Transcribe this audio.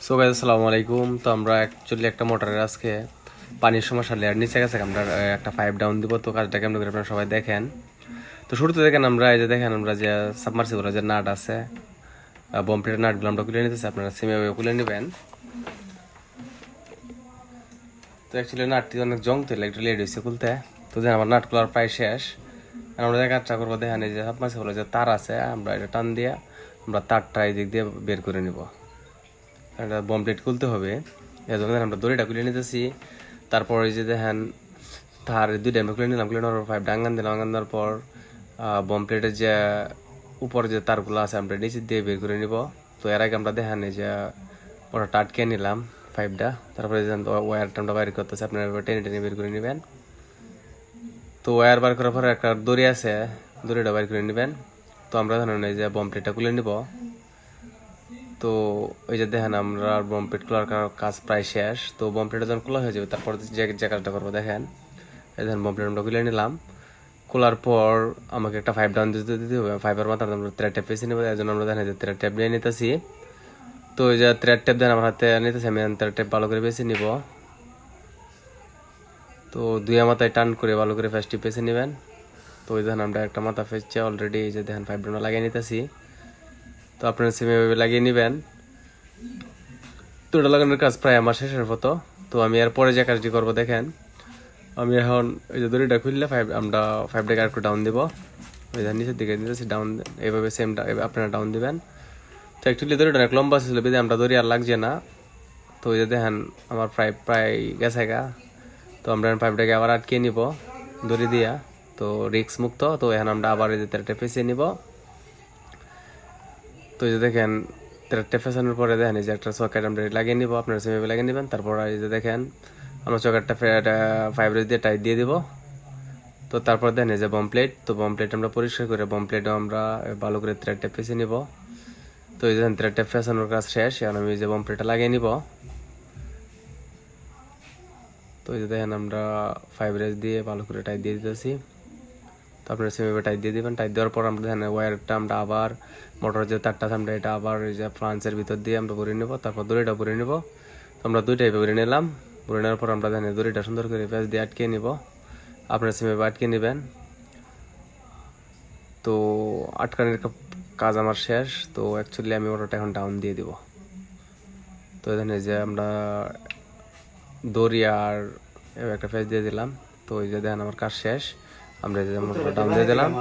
So guys আসসালামু আলাইকুম। তো আমরা অ্যাকচুয়ালি একটা মোটরের আজকে পানির সমস্যা লেয়ার নিচে গেছে, আমরা একটা 5 ডাউন দিব। তো কাজটা কেমন করে আপনারা সবাই দেখেন। তো শুরুতে দেখেন আমরা এই যে দেখেন আমরা যে সাবমার্সিবলের যে নাট আছে, বম্পের নাটগুলো আমরা খুলে নিতেছি, আপনারা সেমভাবে খুলে নেবেন। তো অ্যাকচুয়ালি নাটটি অনেক জং তো একটু লেট হয়েছে খুলতে। তো দেখেন আমার নাট খোলার প্রায় শেষ। আমরা যে কাজটা করবো দেখেন এই যে সাবমার্সিবলের যে তার আছে, আমরা এটা টান দিয়ে আমরা তারটা এই দিক দিয়ে বের করে নিব। একটা বম প্লেট খুলতে হবে, এই জন্য আমরা দড়িটা খুলে নিতেছি। তারপর এই যে দেখেন তার দুইটা আমি খুলে নিলাম, খুলে নেওয়ার পর 5 ডাঙ্গান দিলাম, ডাঙ্গান দেওয়ার পর বম প্লেটের যে উপরে যে তারগুলো আছে আমরা নিচে দিয়ে বের করে নিব। তো এর আগে আমরা দেখেন এই যে ওটা আটকে নিলাম 5টা, তারপরে ওয়্যারটা আমরা বাইর করতেছি, আপনারা টেনে টেনে বের করে নেবেন। তো ওয়্যার বার করার পরে একটা দড়ি আছে, দড়িটা বাইর করে নেবেন। তো আমরা ধরেন এই যে বম প্লেটটা খুলে নিব। তো ওই যে দেখেন আমরা বমপ্লেট খোলার কাজ প্রায় শেষ। তো বমপ্লেটটা যখন খোলা হয়ে যাবে তারপর যে কাজটা করবো দেখেন, এই দেখেন বমপ্লেট আমরা খুলে নিলাম। খোলার পর আমাকে একটা 5 ডাউন দিতে হবে, 5-এর মাথা আমরা থ্রেড টেপ পেয়েছি নেবো, এই জন্য আমরা দেখেন যে থ্রেড টেপ নিয়ে নিতেছি। তো ওই যে থ্রেড টেপ দেন আমার হাতে নিতেছি, আমি থ্রেড টেপ ভালো করে বেছে নিব। তো দুই মাথায় টান করে ভালো করে ফার্স্ট টিপ পেছে নেবেন। তো ওই দেখেন আমরা একটা মাথা ফেসছে অলরেডি, এই যে দেখেন 5 ডাউন লাগিয়ে নিতেছি। তো আপনারা সেভাবে লাগিয়ে নেবেন। তো ওটা লাগানোর কাজ প্রায় আমার শেষের মতো। তো আমি এরপরে যে কাজটি করবো দেখেন, আমি এখন এই যে দড়িটা খুললে আমরা 5টাকে আর একটু ডাউন দিব। ওই যে নিচের দিকে নিতেছি ডাউন, এইভাবে সেম আপনারা ডাউন দিবেন। তো অ্যাকচুয়ালি দড়িটা অনেক লম্বা ছিল, বেঁধে আমরা দড়ি আর লাগছে না। তো ওই যে দেখেন আমার প্রায় প্রায় গেছে গা। তো আমরা 5টাকে আবার আটকে নিব দড়ি দিয়া। তো রিক্স মুক্ত। তো এখন আমরা আবার এই যে তেলটা পেঁচিয়ে নিব। তো এই যে দেখেন তেলটা ফেসানোর পরে দেখেন এই যে একটা সকেট আমরা লাগিয়ে নিব, আপনারা সেভাবে লাগিয়ে নেবেন। তারপর এই যে দেখেন আমরা চকারটা 5 দিয়ে টাইট দিয়ে দিব। তো তারপর দেন এই যে বম প্লেট, তো বম প্লেট আমরা পরিষ্কার করে বম প্লেটও আমরা ভালো করে থ্রেড টেপ পেঁচিয়ে নিব। তো এই যে থ্রেড টেপ ফেসানোর কাজ শেষ, এখন আমি যে বম প্লেটটা লাগিয়ে নিব। তো এই যে দেখেন আমরা 5 দিয়ে ভালো করে টাইট দিয়ে দিতেছি। তো আপনারা সেভাবে টাইট দিয়ে দিবেন। টাইট দেওয়ার পর আমরা দেখেন ওয়্যারটা আমরা আবার মোটরের যে তারটা আছে আমরা এটা আবার এই যে ফ্লান্সের ভিতর দিয়ে আমরা ভরে নেব, তারপর দড়িটা ভরে নেব। তো আমরা দুইটাই ভরে নিলাম। ভরে নেওয়ার পর আমরা দেখেন দড়িটা সুন্দর করে প্যাচ দিয়ে আটকে নিব, আপনারা সেভাবে আটকে নেবেন। তো আটকানোর কাজ আমার শেষ। তো অ্যাকচুয়ালি আমি মোটরটা এখন ডাউন দিয়ে দিব। তো এখানে যে আমরা দড়ি আর একটা প্যাচ দিয়ে দিলাম। তো এই যে দেখেন আমার কাজ শেষ, আমরা এই যে মোটরটা ডাউন দিয়ে দিলাম।